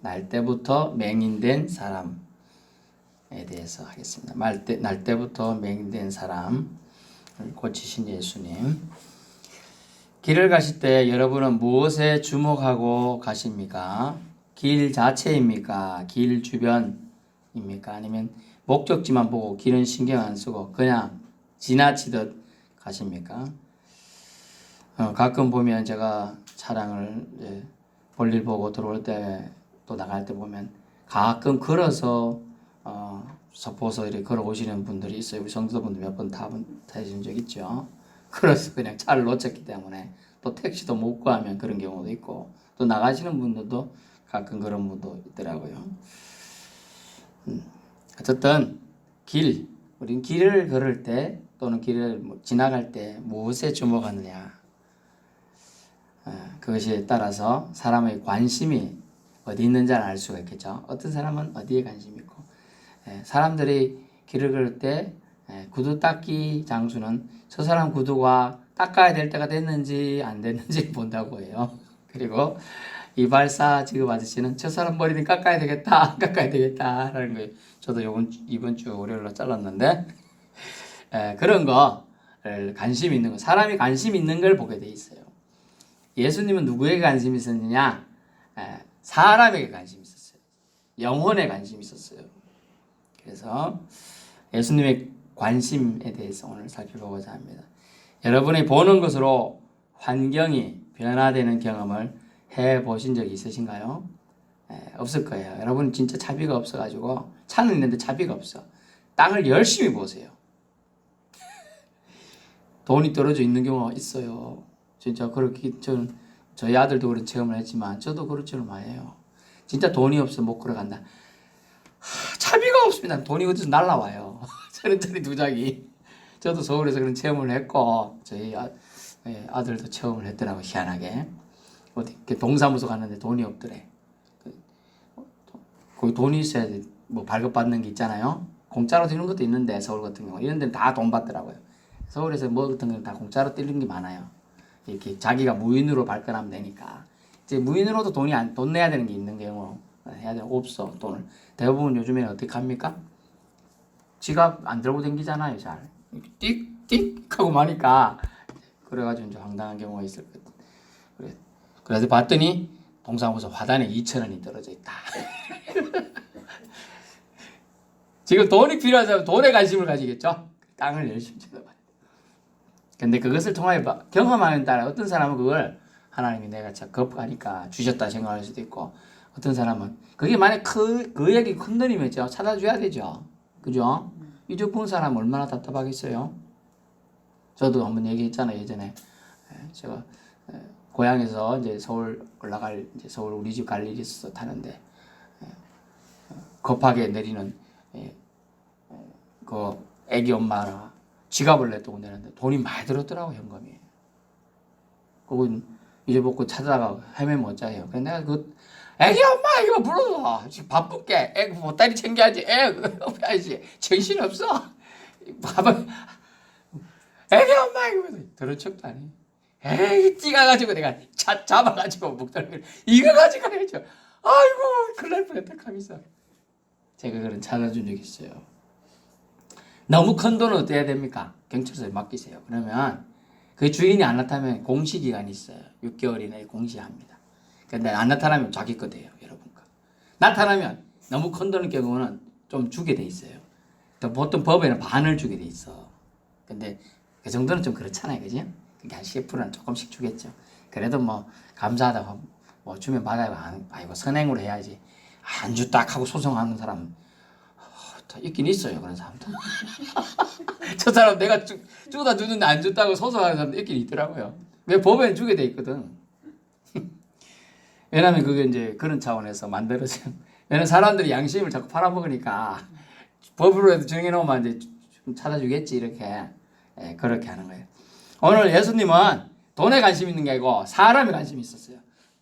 날 때부터 맹인된 사람에 대해서 하겠습니다. 날 때부터 맹인된 사람 고치신 예수님. 길을 가실 때 여러분은 무엇에 주목하고 가십니까? 길 자체입니까? 길 주변입니까? 아니면 목적지만 보고 길은 신경 안 쓰고 그냥 지나치듯 가십니까? 가끔 보면 제가 차량을 이제 볼일 보고 들어올 때 또 나갈 때 보면 가끔 걸어서 서포서 이렇게 걸어오시는 분들이 있어요. 우리 성도분들 몇 번 타신 적 있죠. 그래서 그냥 차를 놓쳤기 때문에 또 택시도 못 구하면 그런 경우도 있고 또 나가시는 분들도 가끔 그런 분도 있더라고요. 어쨌든 우린 길을 걸을 때 또는 길을 지나갈 때 무엇에 주목하느냐, 그것에 따라서 사람의 관심이 어디 있는지를 알 수가 있겠죠. 어떤 사람은 어디에 관심이 있고, 사람들이 길을 걸을 때 구두 닦기 장수는 저 사람 구두가 닦아야 될 때가 됐는지 안 됐는지 본다고 해요. 그리고 이발사 직업 아저씨는 저 사람 머리는 깎아야 되겠다, 깎아야 되겠다 라는 거예요. 저도 이번 주 월요일로 잘랐는데, 그런 거를 관심 있는 거, 사람이 관심 있는 걸 보게 돼 있어요. 예수님은 누구에게 관심이 있었느냐? 사람에게 관심이 있었어요. 영혼에 관심이 있었어요. 그래서 예수님의 관심에 대해서 오늘 살펴보고자 합니다. 여러분이 보는 것으로 환경이 변화되는 경험을 해보신 적이 있으신가요? 없을 거예요. 여러분 진짜 차비가 없어가지고 차는 있는데 차비가 없어. 땅을 열심히 보세요. 돈이 떨어져 있는 경우가 있어요. 진짜 그렇게 저희 아들도 그런 체험을 했지만 저도 그런 체험을 많이 해요. 진짜 돈이 없어 못 걸어간다. 차비가 없습니다. 돈이 어디서 날라와요. 천원짜리 2장이. 저도 서울에서 그런 체험을 했고 저희 아들도 체험을 했더라고. 희한하게 어디 동사무소 갔는데 돈이 없더래. 거기 돈이 있어야 돼. 뭐 발급받는 게 있잖아요. 공짜로 되는 것도 있는데 서울 같은 경우 이런 데는 다 돈 받더라고요. 서울에서 뭐 같은 건 다 공짜로 뛰는 게 많아요. 이렇게 자기가 무인으로 발권하면 되니까. 이제 무인으로도 돈 내야 되는 게 있는 경우 해야 되는 없어 돈을. 대부분 요즘에는 어떻게 합니까? 지갑 안 들고 다니잖아요. 잘 띡띡 하고 마니까 그래가지고 이제 황당한 경우가 있을 것 같아. 그래서 봤더니 동사무소 화단에 2,000원이 떨어져 있다. 지금 돈이 필요하다면 돈에 관심을 가지겠죠. 땅을 열심히 쳐다봐요. 근데 그것을 통하여 경험하는 따라 어떤 사람은 그걸 하나님이 내가 참 겁하니까 주셨다 생각할 수도 있고, 어떤 사람은 그게 만약 그에게 큰 돈이면죠 찾아줘야 되죠. 그죠? 이쪽 본 사람 얼마나 답답하겠어요. 저도 한번 얘기했잖아요. 예전에 제가 고향에서 이제 서울 올라갈 이제 서울 우리 집 갈 일이 있어서 타는데 급하게 내리는 그 애기 엄마라 지갑을 냈다고 내는데 돈이 많이 들었더라고. 현금이. 그건 잊어먹고 찾아다가 헤매면 어쩌해요. 그래서 내가 그 애기 엄마 이거 불러서 지금 바쁠게 애 보따리 챙겨야지. 애 없어야지. 정신없어. 밥을 애기 엄마 이거 들은 척도 아니. 에이 찌가가지고 내가 잡아가지고 목덜미를 이거 가지고 해줘. 아이고 큰일 날 뻔했다 하면서 제가 그런 찾아준 적이 있어요. 너무 큰 돈은 어떻게 해야 됩니까? 경찰서에 맡기세요. 그러면 그 주인이 안 나타나면 공시기간이 있어요. 6개월 이내에 공시합니다. 근데 안 나타나면 자기 거 돼요. 여러분 거. 나타나면 너무 큰 돈의 경우는 좀 주게 돼 있어요. 보통 법에는 반을 주게 돼 있어. 근데 그 정도는 좀 그렇잖아요. 그죠? 그러니까 한 10%는 조금씩 주겠죠. 그래도 뭐 감사하다고 뭐 주면 받아요. 아이고 선행으로 해야지. 안 줬다 하고 소송하는 사람 있긴 있어요. 그런 사람도. 저 사람 내가 주다 주는데 안 줬다고 소송하는 사람도 있긴 있더라고요. 왜 법에는 주게 돼 있거든. 왜냐면 그게 이제 그런 차원에서 만들어진. 왜냐면 사람들이 양심을 자꾸 팔아먹으니까 법으로 해도 정해놓으면 이제 좀 찾아주겠지 이렇게. 그렇게 하는 거예요. 오늘 예수님은 돈에 관심 있는 게 아니고 사람에 관심이 있었어요.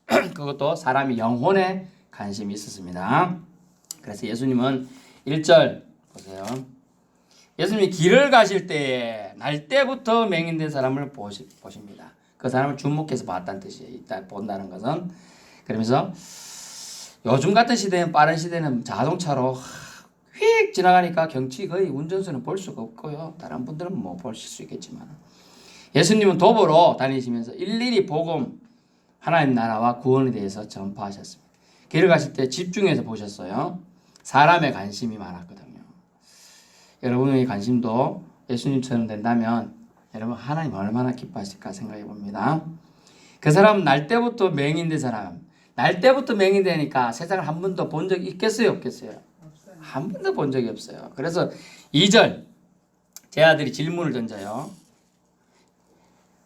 그것도 사람이 영혼에 관심이 있었습니다. 그래서 예수님은 1절 보세요. 예수님이 길을 가실 때에 날 때부터 맹인된 사람을 보십니다. 그 사람을 주목해서 봤다는 뜻이에요. 일단 본다는 것은. 그러면서 요즘 같은 시대엔 빠른 시대는 자동차로 휙 지나가니까 경치 거의 운전수는 볼 수가 없고요. 다른 분들은 뭐 보실 수 있겠지만 예수님은 도보로 다니시면서 일일이 복음 하나님 나라와 구원에 대해서 전파하셨습니다. 길을 가실 때 집중해서 보셨어요. 사람의 관심이 많았거든요. 여러분의 관심도 예수님처럼 된다면 여러분 하나님 얼마나 기뻐하실까 생각해 봅니다. 그 사람은 날 때부터 맹인된 사람. 날 때부터 맹인되니까 세상을 한 번도 본 적이 있겠어요? 없겠어요? 없어요. 한 번도 본 적이 없어요. 그래서 2절 제 아들이 질문을 던져요.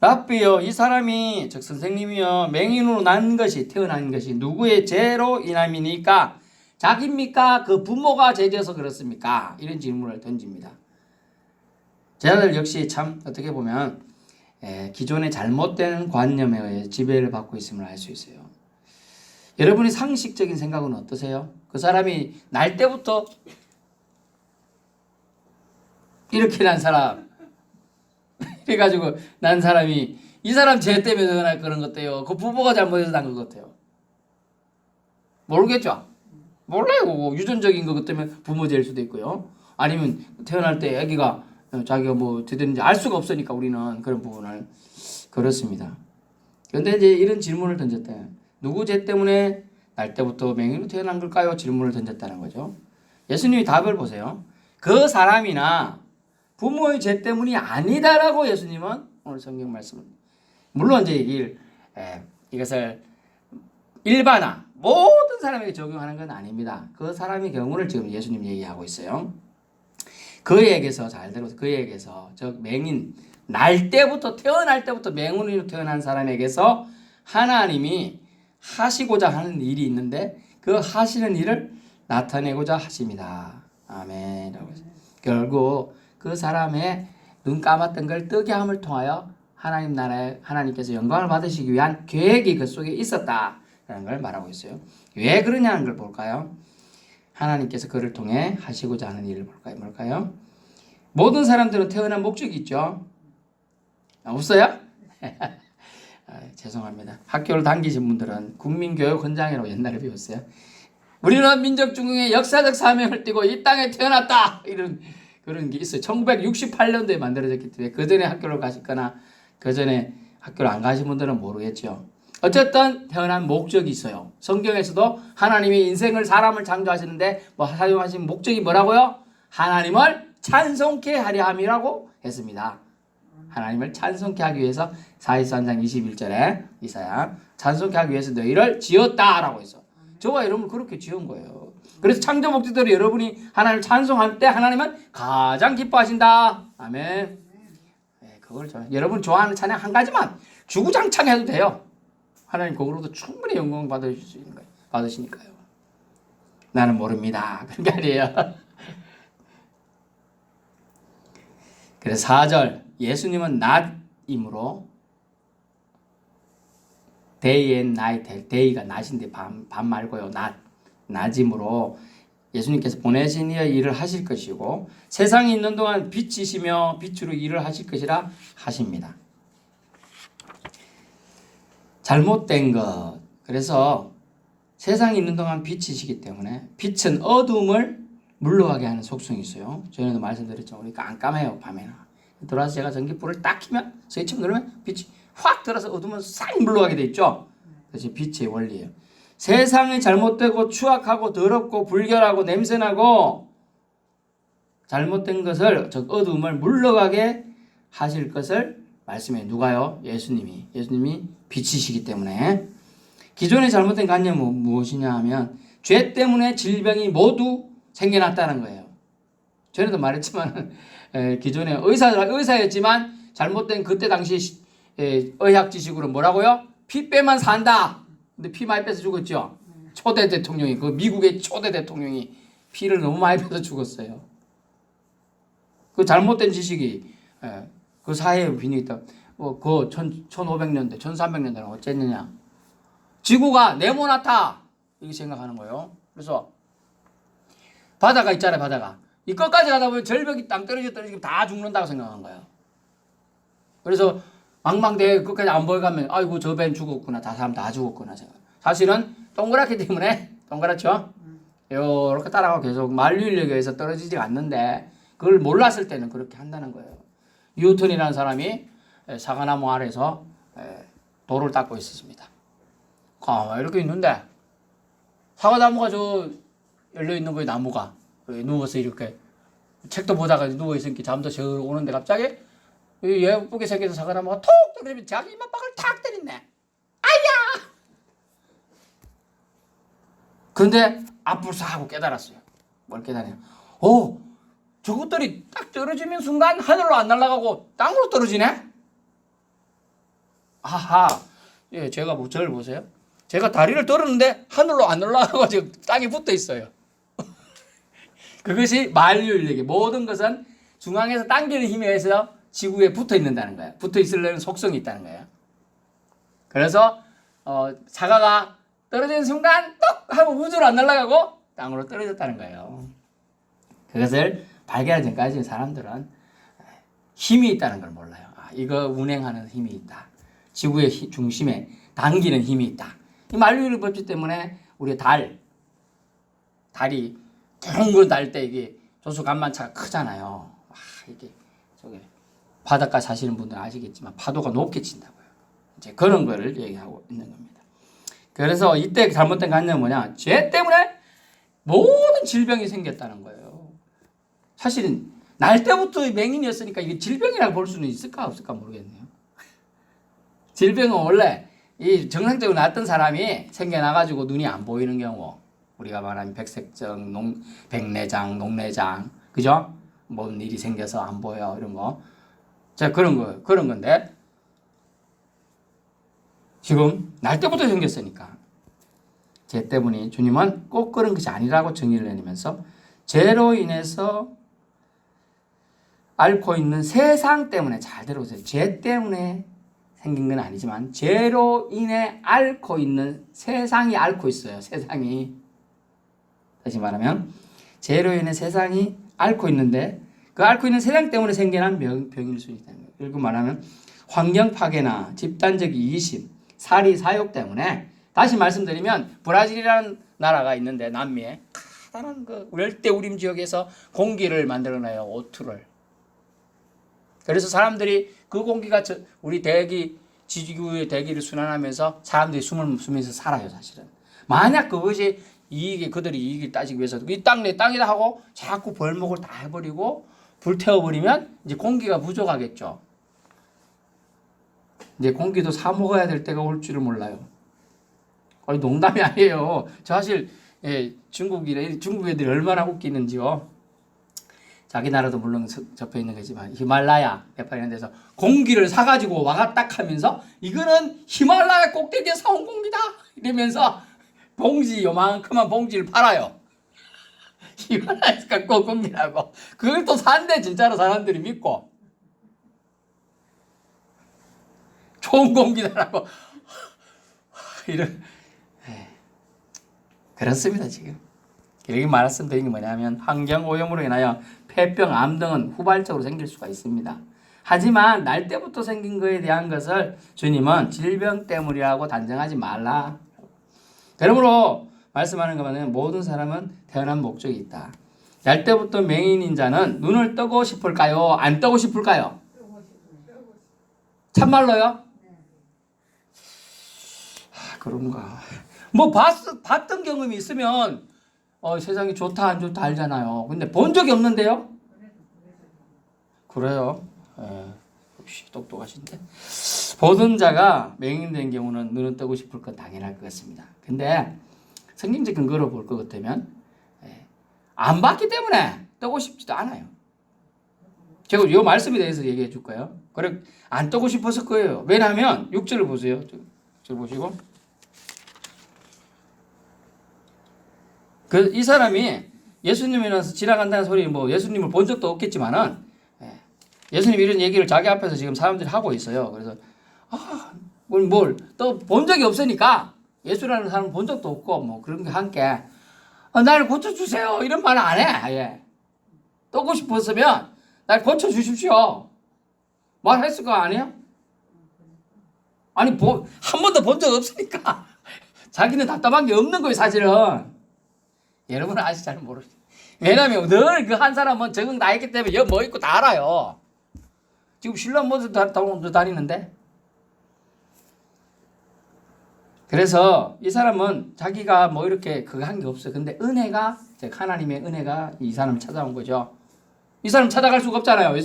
랍비요, 이 사람이 즉 선생님이요 맹인으로 태어난 것이 누구의 죄로 인함이니까? 자기입니까? 그 부모가 죄져서 그렇습니까? 이런 질문을 던집니다. 제 아들 역시 참 어떻게 보면 기존의 잘못된 관념에 의해 지배를 받고 있음을 알 수 있어요. 여러분이 상식적인 생각은 어떠세요? 그 사람이 날 때부터 이렇게 난 사람 그래가지고 난 사람이 이 사람 죄 때문에 태어날 그런 것 같아요. 그 부모가 잘못해서 난 것 같아요. 모르겠죠? 몰라요. 그거 유전적인 것 때문에 부모 죄일 수도 있고요. 아니면 태어날 때 아기가 자기가 뭐 되든지 알 수가 없으니까 우리는 그런 부분을 그렇습니다. 그런데 이제 이런 질문을 던졌다. 누구 죄 때문에 날 때부터 맹인으로 태어난 걸까요? 질문을 던졌다는 거죠. 예수님이 답을 보세요. 그 사람이나 부모의 죄 때문이 아니다라고 예수님은 오늘 성경 말씀을 물론 이제 이것을 일반화 모든 사람에게 적용하는 건 아닙니다. 그 사람의 경우를 지금 예수님 얘기하고 있어요. 그에게서 잘 들어서 그에게서 즉 맹인 태어날 때부터 맹인으로 태어난 사람에게서 하나님이 하시고자 하는 일이 있는데 그 하시는 일을 나타내고자 하십니다. 아멘. 결국 그 사람의 눈 감았던 걸 뜨게 함을 통하여 하나님 나라에 하나님께서 영광을 받으시기 위한 계획이 그 속에 있었다라는 걸 말하고 있어요. 왜 그러냐는 걸 볼까요? 하나님께서 그를 통해 하시고자 하는 일을 볼까요? 뭘까요? 모든 사람들은 태어난 목적이 있죠. 없어요? 죄송합니다. 학교를 다니신 분들은 국민교육 헌장이라고 옛날에 배웠어요. 우리는 민족중흥의 역사적 사명을 띠고 이 땅에 태어났다. 이런 그런 게 있어요. 1968년도에 만들어졌기 때문에 그 전에 학교를 가셨거나 그 전에 학교를 안 가신 분들은 모르겠죠. 어쨌든 태어난 목적이 있어요. 성경에서도 하나님이 사람을 창조하시는데 사용하신 목적이 뭐라고요? 하나님을 찬송케 하려 함이라고 했습니다. 하나님을 찬송케 하기 위해서 사이서 3장 21절에 이사야 찬송케 하기 위해서 너희를 지었다라고 했어. 저와 여러분을 그렇게 지은 거예요. 그래서 창조 목적대로 여러분이 하나님을 찬송할 때 하나님은 가장 기뻐하신다. 아멘. 그걸 여러분 좋아하는 찬양 한 가지만 주구장창 해도 돼요. 하나님 그거로도 충분히 영광 받으실 수 있는 거예요. 받으시니까요. 나는 모릅니다. 그런 게 아니에요. 그래서 4절 예수님은 낮이므로 day and night, day가 낮인데 밤 말고요. 낮이므로 예수님께서 보내신 이의 일을 하실 것이고 세상에 있는 동안 빛이시며 빛으로 일을 하실 것이라 하십니다. 잘못된 것. 그래서 세상에 있는 동안 빛이시기 때문에 빛은 어둠을 물러가게 하는 속성이 있어요. 전에도 말씀드렸죠. 우리 깜깜해요. 밤에는. 들어와서 제가 전기불을 딱 켜면 스위치 누르면 빛이 확 들어서 어둠은 싹 물러가게 돼 있죠. 그것이 빛의 원리예요. 세상이 잘못되고 추악하고 더럽고 불결하고 냄새나고 잘못된 것을 즉 어둠을 물러가게 하실 것을 말씀해. 누가요? 예수님이 빛이시기 때문에 기존의 잘못된 관념은 무엇이냐 하면 죄 때문에 질병이 모두 생겨났다는 거예요. 전에도 말했지만 기존에 의사였지만 잘못된 그때 당시 의학 지식으로 뭐라고요? 피 빼만 산다. 근데 피 많이 빼서 죽었죠. 초대 대통령이 그 미국의 초대 대통령이 피를 너무 많이 빼서 죽었어요. 그 잘못된 지식이 그 사회에 빈이 있다. 그 1500년대, 1300년대는 어쨌느냐? 지구가 네모나다 이렇게 생각하는 거예요. 그래서 바다가 있잖아요. 바다가 이 끝까지 가다 보면 절벽이 땅 떨어지고 다 죽는다고 생각한 거예요. 그래서 망망대해 끝까지 안 보여가면 아이고 저 배는 죽었구나. 다 사람 다 죽었구나. 사실은 동그랗기 때문에 동그랗죠? 이렇게 따라가고 계속 만류인력에 의해서 떨어지지 않는데 그걸 몰랐을 때는 그렇게 한다는 거예요. 뉴턴이라는 사람이 사과나무 아래서 돌을 닦고 있었습니다. 가만히 이렇게 있는데 사과나무가 저 열려있는 거예요. 나무가 누워서 이렇게 책도 보다가 누워있으니까 잠도 저 오는데 갑자기 예쁘게 생겨서 사과나무가 톡 떨어지면 자기 이마박을 탁 때리네. 아야! 근데 앞불사 하고 깨달았어요. 뭘 깨달아요? 저것들이 딱 떨어지는 순간 하늘로 안 날아가고 땅으로 떨어지네? 아하. 예, 제가 저를 보세요. 제가 다리를 떨었는데 하늘로 안 올라가고 지금 땅에 붙어 있어요. 그것이 만류인력이 모든 것은 중앙에서 당기는 힘에 의해서 지구에 붙어 있는다는 거예요. 붙어 있으려는 속성이 있다는 거예요. 그래서 사과가 떨어지는 순간 똑 하고 우주로 안 날아가고 땅으로 떨어졌다는 거예요. 그것을 발견하기 전까지 사람들은 힘이 있다는 걸 몰라요. 이거 운행하는 힘이 있다. 지구의 중심에 당기는 힘이 있다. 이 만류인력 법칙 때문에 우리 달이 둥근 달 때 이게 조수간만차가 크잖아요. 이게 저게 바닷가 사시는 분들은 아시겠지만 파도가 높게 친다고요. 이제 그런 거를 얘기하고 있는 겁니다. 그래서 이때 잘못된 관념은 뭐냐? 죄 때문에 모든 질병이 생겼다는 거예요. 사실은 날 때부터 맹인이었으니까 이게 질병이라고 볼 수는 있을까 없을까 모르겠네요. 질병은 원래 이 정상적으로 났던 사람이 생겨나가지고 눈이 안 보이는 경우, 우리가 말하는 백색증, 백내장, 녹내장, 그죠? 뭔 일이 생겨서 안 보여 이런 거, 자 그런 건데 지금 날 때부터 생겼으니까 죄 때문에 주님은 꼭 그런 것이 아니라고 정의를 내리면서 죄로 인해서 앓고 있는 세상 때문에, 잘 들어보세요. 죄 때문에 생긴 건 아니지만 죄로 인해 앓고 있는 세상이 앓고 있어요. 세상이. 다시 말하면 죄로 인해 세상이 앓고 있는데 그 앓고 있는 세상 때문에 생겨난 병일 수 있다는 거예요. 그리고 말하면 환경 파괴나 집단적 이기심, 사리 사욕 때문에, 다시 말씀드리면 브라질이라는 나라가 있는데 남미에 커다란 그 열대우림 지역에서 공기를 만들어내요. O2를. 그래서 사람들이 그 공기가 우리 지구의 대기를 순환하면서 사람들이 숨을 쉬면서 살아요. 사실은 만약 그것이 그들이 이익을 따지기 위해서 이 내 땅이다 하고 자꾸 벌목을 다 해버리고 불태워버리면 이제 공기가 부족하겠죠. 이제 공기도 사 먹어야 될 때가 올 줄을 몰라요. 거의 농담이 아니에요. 저 사실 중국 애들이 얼마나 웃기는지요. 자기 나라도 물론 접해 있는 거지만 히말라야 네팔 이런 데서 공기를 사가지고 와갔다 하면서 이거는 히말라야 꼭대기에 사온 공기다 이러면서 봉지 요만큼한 봉지를 팔아요. 히말라야에서 갖고 온 공기라고. 그걸 또 산대 진짜로 사람들이 믿고 좋은 공기다라고 이런. 그렇습니다. 지금 이렇게 말씀드린 게 뭐냐면 환경오염으로 인하여 폐병, 암 등은 후발적으로 생길 수가 있습니다. 하지만 날 때부터 생긴 거에 대한 것을 주님은 질병 때문이라고 단정하지 말라. 그러므로 말씀하는 것은 모든 사람은 태어난 목적이 있다. 날 때부터 맹인인 자는 눈을 뜨고 싶을까요? 안 뜨고 싶을까요? 참말로요? 그런가. 뭐 봤던 경험이 있으면 세상이 좋다 안 좋다 알잖아요. 근데 본 적이 없는데요? 그래요. 역시 똑똑하신데. 보던 자가 맹인된 경우는 눈을 뜨고 싶을 건 당연할 것 같습니다. 근데 성경적 근거로 볼 것 같으면 안 봤기 때문에 뜨고 싶지도 않아요. 제가 이 말씀에 대해서 얘기해 줄 거예요. 그래 안 뜨고 싶었을 거예요. 왜냐하면 6절을 보세요. 6절 보시고. 이 사람이 예수님이라서 지나간다는 소리, 뭐 예수님을 본 적도 없겠지만은 예수님 이런 얘기를 자기 앞에서 지금 사람들이 하고 있어요. 그래서 뭘 또 본 적이 없으니까 예수라는 사람을 본 적도 없고 뭐 그런 게 함께 날 고쳐주세요 이런 말을 안 해. 아예 뜨고 싶었으면 날 고쳐주십시오 말했을 거 아니에요? 아니 한 번도 본 적 없으니까 자기는 답답한 게 없는 거예요. 사실은 여러분은 아직 잘 모르죠. 왜냐면 늘 그 한 사람은 적응 다 했기 때문에 여기 뭐 있고 다 알아요. 지금 신랑 모두 다니는데. 그래서 이 사람은 자기가 뭐 이렇게 그거 한 게 없어요. 근데 은혜가, 하나님의 은혜가 이 사람을 찾아온 거죠. 이 사람 찾아갈 수가 없잖아요.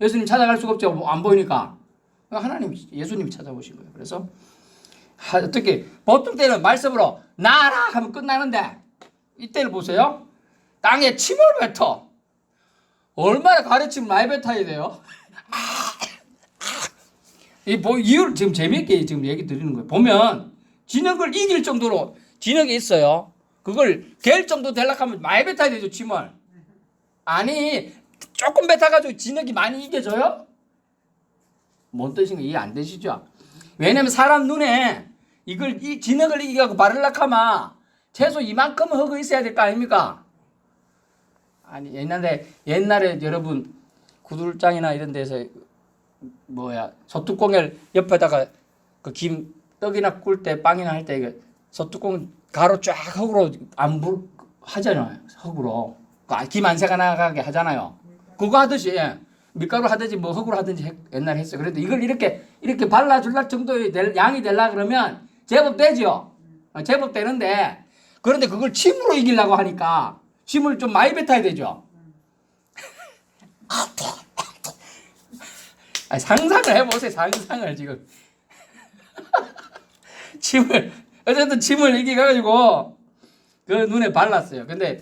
예수님 찾아갈 수가 없죠. 뭐 안 보이니까. 하나님, 예수님이 찾아오신 거예요. 그래서 어떻게 보통 때는 말씀으로 나라 하면 끝나는데 이때를 보세요. 땅에 침을 뱉어. 얼마나 가르치면 많이 뱉어야 돼요. 이유를 지금 재미있게 지금 얘기 드리는 거예요. 보면 진흙을 이길 정도로 진흙이 있어요. 그걸 갤 정도 되려고 하면 많이 뱉어야 되죠, 침을. 아니, 조금 뱉어가지고 진흙이 많이 이겨져요? 뭔 뜻인가 이해 안 되시죠? 왜냐면 사람 눈에 이 진흙을 이기고 바르려고 하면 최소 이만큼은 흙이 있어야 될 거 아닙니까? 아니, 옛날에 여러분 구들장이나 이런 데서 소뚜껑을 옆에다가 그 김 떡이나 꿀 때 빵이나 할 때 소뚜껑 가로 쫙 흙으로 하잖아요. 흙으로 김 안 새가 나가게 하잖아요. 그거 하듯이 밀가루 하든지 뭐 흙으로 하든지 옛날에 했어요. 그런데 이걸 이렇게 발라줄 정도의 양이 되려 그러면 제법 되죠. 제법 되는데 그런데 그걸 침으로 이기려고 하니까 침을 좀 많이 뱉어야 되죠. 아니, 상상을 해보세요. 상상을 지금. 어쨌든 침을 이겨가지고 그 눈에 발랐어요. 근데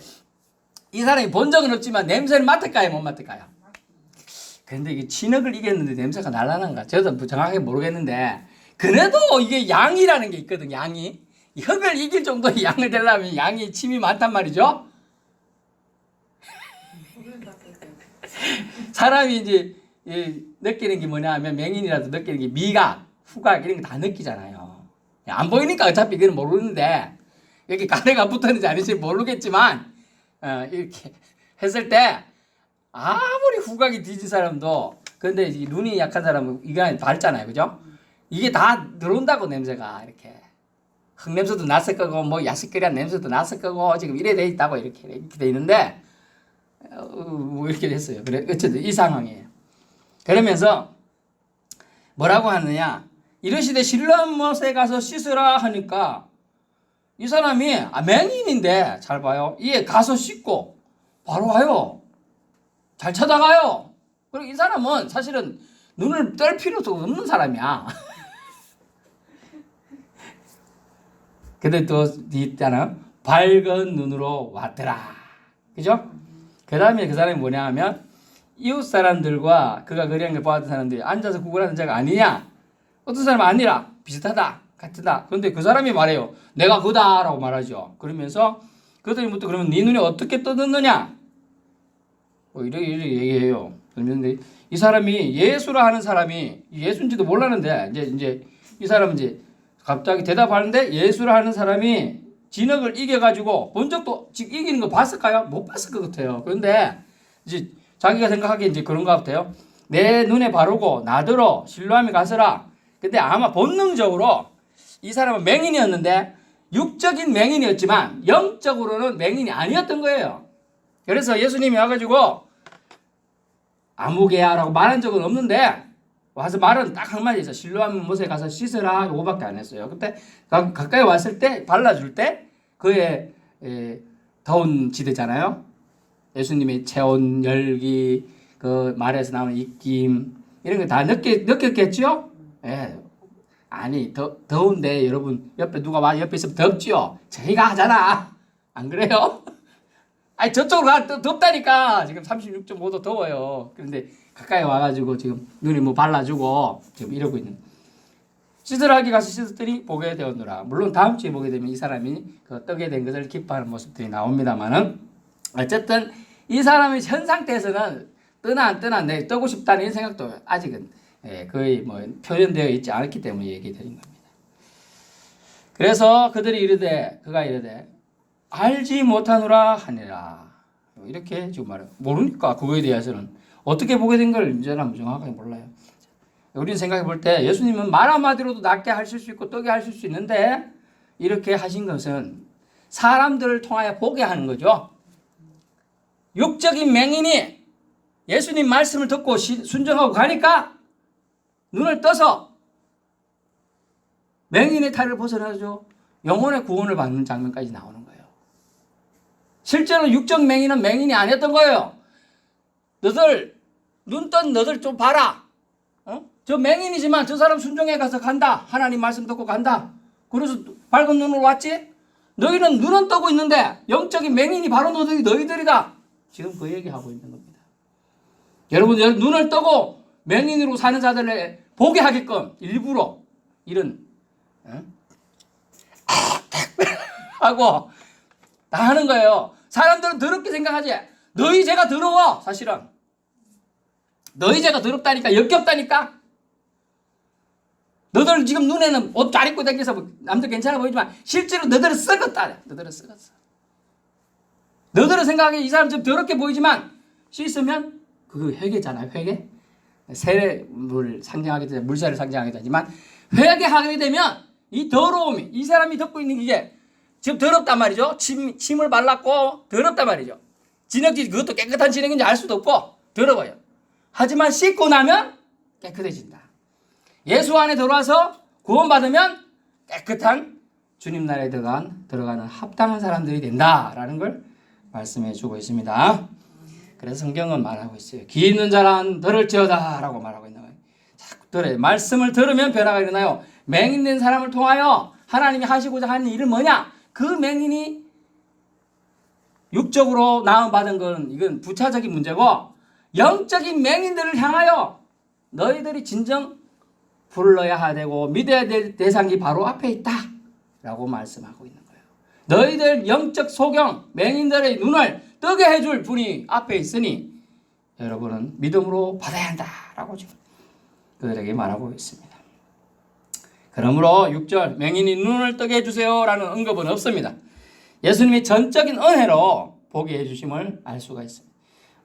이 사람이 본 적은 없지만 냄새를 맡을까요? 못 맡을까요? 근데 이게 진흙을 이겼는데 냄새가 날라난가? 저도 정확하게 모르겠는데 그래도 이게 양이라는 게 있거든. 양이. 흙을 이길 정도의 양을 되려면 양이 침이 많단 말이죠. 사람이 이제 느끼는 게 뭐냐 하면 맹인이라도 느끼는 게 미각, 후각 이런 거 다 느끼잖아요. 안 보이니까 어차피 그건 모르는데 이렇게 가래가 붙었는지 아닌지 모르겠지만 이렇게 했을 때 아무리 후각이 뒤진 사람도 근데 눈이 약한 사람은 이가 밝잖아요. 그죠? 이게 다 들어온다고 냄새가 이렇게 흙 냄새도 났을 거고 뭐 야식거리한 냄새도 났을 거고 지금 이래 돼 있다고 이렇게 돼 있는데 뭐 이렇게 됐어요. 그래 어쨌든 이 상황이에요. 그러면서 뭐라고 하느냐? 이르시되 실로암못에 가서 씻으라 하니까 이 사람이 맹인인데 잘 봐요. 이에 가서 씻고 바로 와요. 잘 찾아가요. 그리고 이 사람은 사실은 눈을 뗄 필요도 없는 사람이야. 근데 또 있잖아. 밝은 눈으로 왔더라. 그죠? 그 다음에 그 사람이 뭐냐 하면 이웃 사람들과 그가 거리한 걸 보았던 사람들이 앉아서 구걸하는 자가 아니냐? 어떤 사람은 아니라 비슷하다. 같다. 그런데 그 사람이 말해요. 내가 그다라고 말하죠. 그러면서 그들이 묻고 그러면 네 눈이 어떻게 떠졌느냐? 이렇게 얘기해요. 그런데 이 사람이 예수라 하는 사람이 예수인지도 몰랐는데 이제 이 사람은 이제 갑자기 대답하는데 예수라 하는 사람이 진흙을 이겨가지고 본 적도 지금 이기는 거 봤을까요? 못 봤을 것 같아요. 그런데 이제 자기가 생각하기에 이제 그런 것 같아요. 내 눈에 바르고 나더러 실로암에 가서라. 근데 아마 본능적으로 이 사람은 맹인이었는데 육적인 맹인이었지만 영적으로는 맹인이 아니었던 거예요. 그래서 예수님이 와가지고 아무개야라고 말한 적은 없는데 와서 말은 딱 한마디 있어. 실로암 못에 가서 씻으라. 요거밖에 안 했어요. 그때 가까이 왔을 때 발라줄 때 그의 더운 지대잖아요. 예수님의 체온, 열기, 그 말에서 나오는 입김 이런 거 다 느꼈겠죠? 예. 아니 더운데 여러분 옆에 누가 와 옆에 있으면 덥지요? 저희가 하잖아. 안 그래요? 아니 저쪽으로 가 덥다니까. 지금 36.5도 더워요. 그런데 가까이 와가지고 지금 눈에 뭐 발라주고 지금 이러고 있는. 씻으라기 가서 씻었더니 보게 되었노라. 물론 다음 주에 보게 되면 이 사람이 그 떡에 된 것을 기뻐하는 모습들이 나옵니다만은 어쨌든 이 사람의 현 상태에서는 뜨나 안 뜨나 내 뜨고 싶다는 이런 생각도 아직은 거의 뭐 표현되어 있지 않았기 때문에 얘기 드린 겁니다. 그래서 그가 이르되 알지 못하노라 하니라. 이렇게 지금 말해요. 모르니까 그거에 대해서는 어떻게 보게 된 걸 이제는 정확하게 몰라요. 우리는 생각해 볼 때 예수님은 말 한마디로도 낫게 하실 수 있고 떡게 하실 수 있는데 이렇게 하신 것은 사람들을 통하여 보게 하는 거죠. 육적인 맹인이 예수님 말씀을 듣고 순종하고 가니까 눈을 떠서 맹인의 탈을 벗어나죠. 영혼의 구원을 받는 장면까지 나오는 거예요. 실제로 육적 맹인은 맹인이 아니었던 거예요. 너들 눈 뜬 너들 좀 봐라. 저 맹인이지만 저 사람 순종해 가서 간다. 하나님 말씀 듣고 간다. 그래서 밝은 눈으로 왔지. 너희는 눈은 뜨고 있는데 영적인 맹인이 바로 너희들이다. 지금 그 얘기하고 있는 겁니다. 여러분 눈을 뜨고 맹인으로 사는 자들을 보게 하게끔 일부러 이런 하고 다 하는 거예요. 사람들은 더럽게 생각하지. 너희 죄가 더러워. 사실은 너희 죄가 더럽다니까. 역겹다니까. 너들 지금 눈에는 옷 잘 입고 다니면서 남들 괜찮아 보이지만 실제로 너들은 썩었다. 너들은 썩었어. 너들은 생각하기에 이 사람 좀 더럽게 보이지만 씻으면 그거 회개잖아요. 회개. 세례물 상징하게 되면 물세를 상징하게 되지만 회개하게 되면 이 더러움이 이 사람이 덮고 있는 게 지금 더럽단 말이죠. 침을 발랐고 더럽단 말이죠. 진흙이 그것도 깨끗한 진흙인지 알 수도 없고 더러워요. 하지만 씻고 나면 깨끗해진다. 예수 안에 들어와서 구원받으면 깨끗한 주님 나라에 들어가는 합당한 사람들이 된다라는 걸 말씀해 주고 있습니다. 그래서 성경은 말하고 있어요. 귀 있는 자란 들을지어다 라고 말하고 있는 거예요. 자꾸 들어요. 말씀을 들으면 변화가 일어나요. 맹인된 사람을 통하여 하나님이 하시고자 하는 일은 뭐냐? 그 맹인이 육적으로 나음받은 건 이건 부차적인 문제고 영적인 맹인들을 향하여 너희들이 진정 불러야 되고 믿어야 될 대상이 바로 앞에 있다 라고 말씀하고 있는 거예요. 너희들 영적 소경 맹인들의 눈을 뜨게 해줄 분이 앞에 있으니 여러분은 믿음으로 받아야 한다 라고 지금 그들에게 말하고 있습니다. 그러므로 6절 맹인이 눈을 뜨게 해주세요 라는 언급은 없습니다. 예수님이 전적인 은혜로 보게 해주심을 알 수가 있습니다.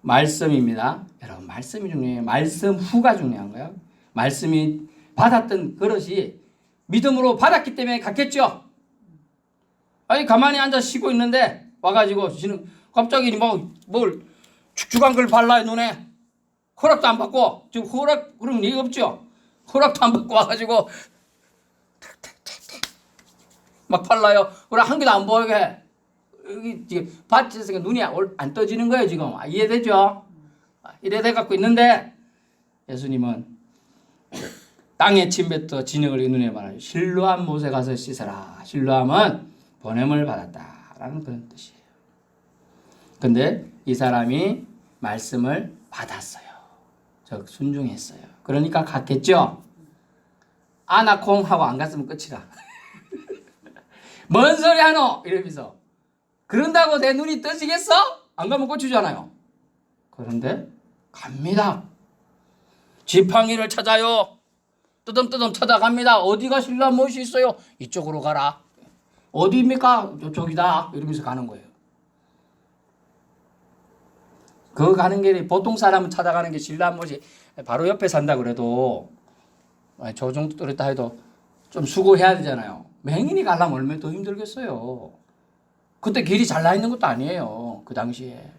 말씀입니다. 여러분 말씀이 중요해요. 말씀 후가 중요한 거예요. 말씀이 받았던 그릇이 믿음으로 받았기 때문에 갔겠죠. 아니 가만히 앉아 쉬고 있는데 와가지고 갑자기 뭘 축축한 걸 발라요 눈에. 허락도 안 받고 지금 허락 그런 얘기 없죠. 허락도 안 받고 와가지고 막 발라요. 그래 한 개도 안 보이게 해. 여기 지금 밭에서 눈이 안 떠지는 거예요 지금. 이해되죠? 이래 돼 갖고 있는데 예수님은 땅에 침뱉어 진흙을 눈에 말하죠. 실로암 못에 가서 씻어라. 실로암은 보냄을 받았다라는 그런 뜻이에요. 근데 이 사람이 말씀을 받았어요. 즉 순종했어요. 그러니까 갔겠죠. 아나콩 하고 안 갔으면 끝이다. 뭔 소리 하노? 이러면서 그런다고 내 눈이 떠지겠어? 안 가면 꽂히잖아요. 그런데 갑니다. 지팡이를 찾아요. 뜨듬뜨듬 찾아갑니다. 어디가 신라 못이 있어요? 이쪽으로 가라. 어디입니까? 저쪽이다. 이러면서 가는 거예요. 그 가는 길이 보통 사람은 찾아가는 게 신라 못이 바로 옆에 산다 그래도 저 정도 떨었다 해도 좀 수고해야 되잖아요. 맹인이 가려면 얼마나 더 힘들겠어요. 그때 길이 잘 나 있는 것도 아니에요. 그 당시에.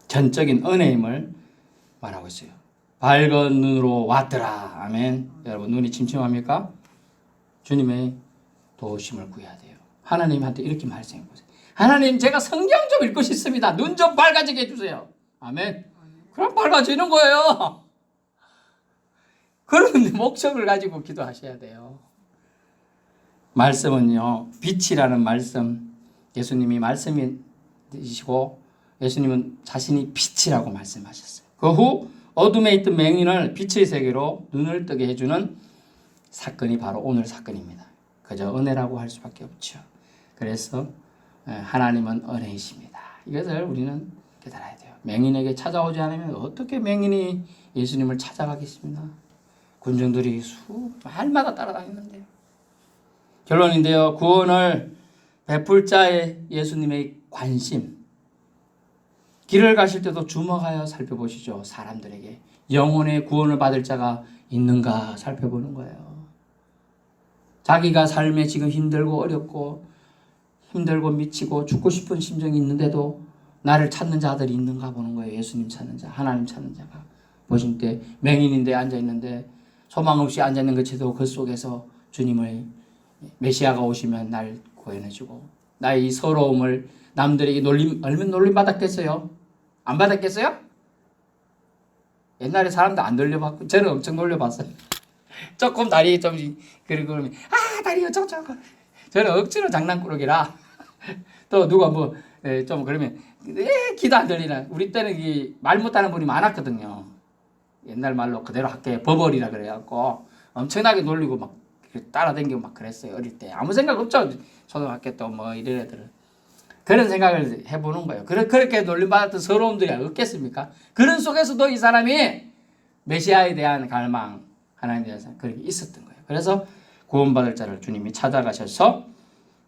전적인 은혜임을 말하고 있어요. 밝은 눈으로 왔더라. 아멘. 여러분 눈이 침침합니까? 주님의 도우심을 구해야 돼요. 하나님한테 이렇게 말씀해 보세요. 하나님 제가 성경 좀 읽고 싶습니다. 눈 좀 밝아지게 해주세요. 아멘. 그럼 밝아지는 거예요. 그런 목적을 가지고 기도하셔야 돼요. 말씀은요. 빛이라는 말씀. 예수님이 말씀이시고 예수님은 자신이 빛이라고 말씀하셨어요. 그 후 어둠에 있던 맹인을 빛의 세계로 눈을 뜨게 해주는 사건이 바로 오늘 사건입니다. 그저 은혜라고 할 수밖에 없죠. 그래서 하나님은 은혜이십니다. 이것을 우리는 깨달아야 돼요. 맹인에게 찾아오지 않으면 어떻게 맹인이 예수님을 찾아가겠습니까? 군중들이 말마다 따라다니는데. 결론인데요. 구원을 베풀 자의 예수님의 관심. 길을 가실 때도 주목하여 살펴보시죠. 사람들에게 영혼의 구원을 받을 자가 있는가 살펴보는 거예요. 자기가 삶에 지금 힘들고 어렵고 힘들고 미치고 죽고 싶은 심정이 있는데도 나를 찾는 자들이 있는가 보는 거예요. 예수님 찾는 자, 하나님 찾는 자가. 보실 때 맹인인데 앉아있는데 소망 없이 앉아있는 것에도 그 속에서 주님의 메시아가 오시면 날 구원해주고 나의 이 서러움을 남들에게 얼마나 놀림받았겠어요? 안 받았겠어요? 옛날에 사람도 안 놀려봤고 저는 엄청 놀려봤어요. 조금 다리 좀 그러면 다리 어쩌고 저는 억지로 장난꾸러기라 또 누가 뭐 좀 그러면 기도 안 들리나 우리 때는 말 못하는 분이 많았거든요. 옛날 말로 그대로 할게 버벌이라 그래갖고 엄청나게 놀리고 막 따라다니고 막 그랬어요. 어릴 때 아무 생각 없죠. 초등학교 때 뭐 이런 애들은 그런 생각을 해보는 거예요. 그렇게 놀림받았던 서러움들이 없겠습니까? 그런 속에서도 이 사람이 메시아에 대한 갈망 하나님에 대해서 그렇게 있었던 거예요. 그래서 구원받을 자를 주님이 찾아가셔서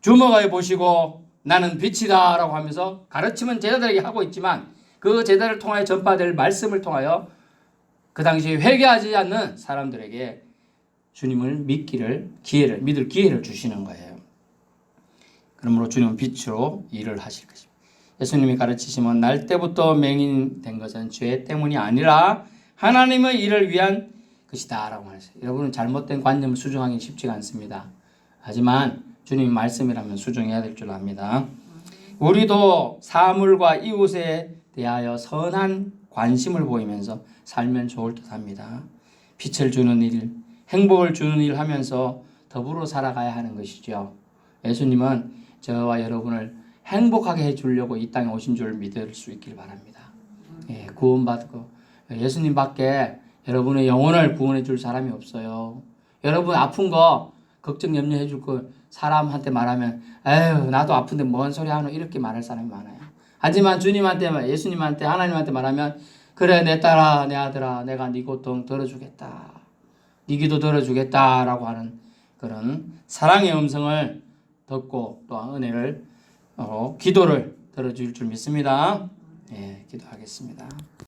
주목하여 보시고 나는 빛이다 라고 하면서 가르침은 제자들에게 하고 있지만 그 제자를 통하여 전파될 말씀을 통하여 그 당시에 회개하지 않는 사람들에게 주님을 믿을 기회를 주시는 거예요. 그러므로 주님은 빛으로 일을 하실 것입니다. 예수님이 가르치시면 날 때부터 맹인된 것은 죄 때문이 아니라 하나님의 일을 위한 것이다 라고 말했어요. 여러분은 잘못된 관념을 수정하기 쉽지가 않습니다. 하지만 주님의 말씀이라면 수정해야 될 줄 압니다. 우리도 사물과 이웃에 대하여 선한 관심을 보이면서 살면 좋을 듯 합니다. 빛을 주는 일, 행복을 주는 일을 하면서 더불어 살아가야 하는 것이죠. 예수님은 저와 여러분을 행복하게 해주려고 이 땅에 오신 줄 믿을 수 있길 바랍니다. 구원받고 예수님 밖에 여러분의 영혼을 구원해 줄 사람이 없어요. 여러분 아픈 거 걱정 염려해 줄 거 사람한테 말하면 에휴 나도 아픈데 뭔 소리 하노 이렇게 말할 사람이 많아요. 하지만 주님한테 예수님한테 하나님한테 말하면 그래 내 딸아 내 아들아 내가 네 고통 들어주겠다. 네 기도 들어주겠다 라고 하는 그런 사랑의 음성을 듣고 또 은혜를 기도를 들어줄 줄 믿습니다. 기도하겠습니다.